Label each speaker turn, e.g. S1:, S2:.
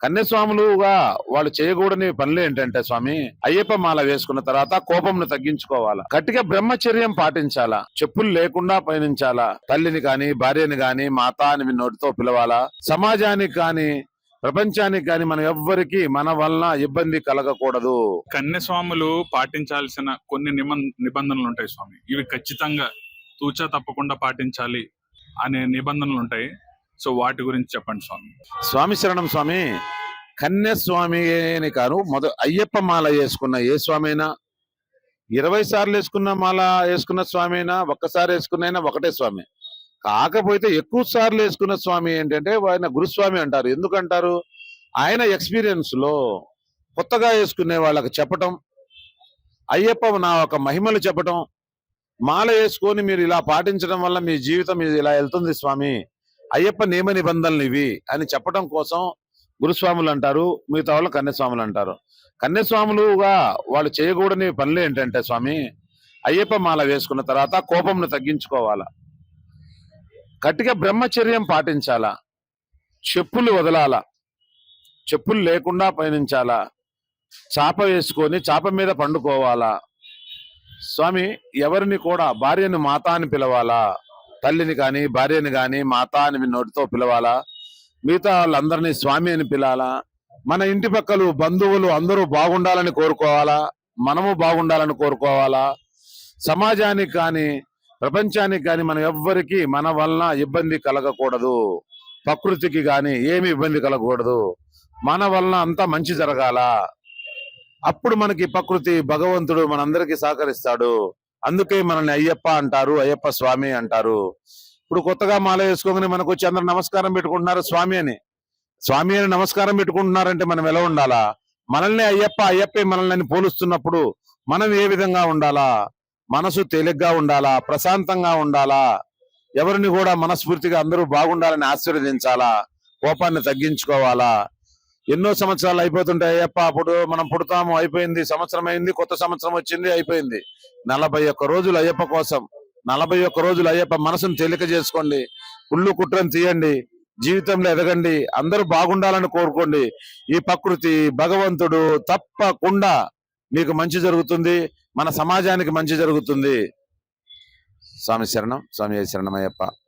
S1: కన్యస్వాములుగా వాళ్ళు చేయకూడని పనులు ఏంటంటే స్వామి, అయ్యప్ప మాల వేసుకున్న తర్వాత కోపంను తగ్గించుకోవాలా, గట్టిగా బ్రహ్మచర్యం పాటించాలా, చెప్పులు లేకుండా పయనించాలా, తల్లిని గాని భార్యని గాని మాత అని మీ నోటితో పిలవాలా, సమాజానికి గాని ప్రపంచానికి గాని మనం ఎవ్వరికి మన వలన ఇబ్బంది కలగకూడదు.
S2: కన్యస్వాములు పాటించాల్సిన కొన్ని నిబంధనలు ఉంటాయి స్వామి. ఇవి ఖచ్చితంగా తూచా తప్పకుండా పాటించాలి అనే నిబంధనలు ఉంటాయి. సో వాటి గురించి చెప్పండి స్వామి.
S1: స్వామి శరణం స్వామి. కన్యస్వామి అని కాదు, అయ్యప్ప మాల వేసుకున్న ఏ స్వామి అయినా, 20 సార్లు వేసుకున్న మాల వేసుకున్న స్వామి అయినా, ఒక్కసారి వేసుకున్న ఒకటే స్వామి. కాకపోతే ఎక్కువ సార్లు వేసుకున్న స్వామి ఏంటంటే ఆయన గురుస్వామి అంటారు. ఎందుకంటారు? ఆయన ఎక్స్పీరియన్స్ లో కొత్తగా వేసుకునే వాళ్ళకి చెప్పటం, అయ్యప్ప నా ఒక మహిమలు చెప్పటం, మాల వేసుకొని మీరు ఇలా పాటించడం వల్ల మీ జీవితం ఇలా వెళ్తుంది స్వామి, అయ్యప్ప నియమ నిబంధనలు ఇవి అని చెప్పడం కోసం గురుస్వాములు అంటారు. మిగతా వాళ్ళు కన్యస్వాములు అంటారు. కన్యస్వాములుగా వాళ్ళు చేయకూడని పనులు ఏంటంటే స్వామి, అయ్యప్ప మాల వేసుకున్న తర్వాత కోపంను తగ్గించుకోవాలా, గట్టిగా బ్రహ్మచర్యం పాటించాలా, చెప్పులు వదలాలా, చెప్పులు లేకుండా పయనించాలా, చాప వేసుకొని చాప మీద పండుకోవాలా, స్వామి ఎవరిని కూడా భార్యను మాత అని పిలవాలా, తల్లిని గాని భార్యని గాని మాత అని మీ నోటితో పిలవాలా, మిగతా వాళ్ళందరినీ స్వామి అని పిలాలా, మన ఇంటి పక్కలు బంధువులు అందరూ బాగుండాలని కోరుకోవాలా, మనము బాగుండాలని కోరుకోవాలా, సమాజానికి కానీ ప్రపంచానికి కానీ మనం ఎవ్వరికి మన వలన ఇబ్బంది కలగకూడదు, ప్రకృతికి గాని ఏమి ఇబ్బంది కలగకూడదు, మన వలన అంతా మంచి జరగాల. అప్పుడు మనకి ప్రకృతి భగవంతుడు మనందరికీ సహకరిస్తాడు. అందుకే మనల్ని అయ్యప్ప అంటారు, అయ్యప్ప స్వామి అంటారు. ఇప్పుడు కొత్తగా మాల వేసుకోగానే మనకు వచ్చి అందరు నమస్కారం పెట్టుకుంటున్నారు స్వామి అని. స్వామి అని నమస్కారం పెట్టుకుంటున్నారంటే మనం ఎలా ఉండాలా? మనల్ని అయ్యప్ప అయ్యప్పే మనల్ని పోలుస్తున్నప్పుడు మనం ఏ విధంగా ఉండాలా? మనసు తేలిగ్గా ఉండాలా, ప్రశాంతంగా ఉండాలా, ఎవరిని కూడా మనస్ఫూర్తిగా అందరూ బాగుండాలని ఆశీర్వదించాలా, కోపాన్ని తగ్గించుకోవాలా. ఎన్నో సంవత్సరాలు అయిపోతుంటాయి. అయ్యప్ప అప్పుడు మనం పుడతాము, అయిపోయింది, సంవత్సరం అయింది, కొత్త సంవత్సరం వచ్చింది, అయిపోయింది. 41 రోజులు అయ్యప్ప కోసం, 41 రోజులు అయ్యప్ప మనసును తేలిక చేసుకోండి, కుళ్ళు కుట్రను తీయండి, జీవితంలో ఎదగండి, అందరూ బాగుండాలని కోరుకోండి. ఈ ప్రకృతి భగవంతుడు తప్పకుండా మీకు మంచి జరుగుతుంది, మన సమాజానికి మంచి జరుగుతుంది. స్వామి శరణం, స్వామి శరణం అయ్యప్ప.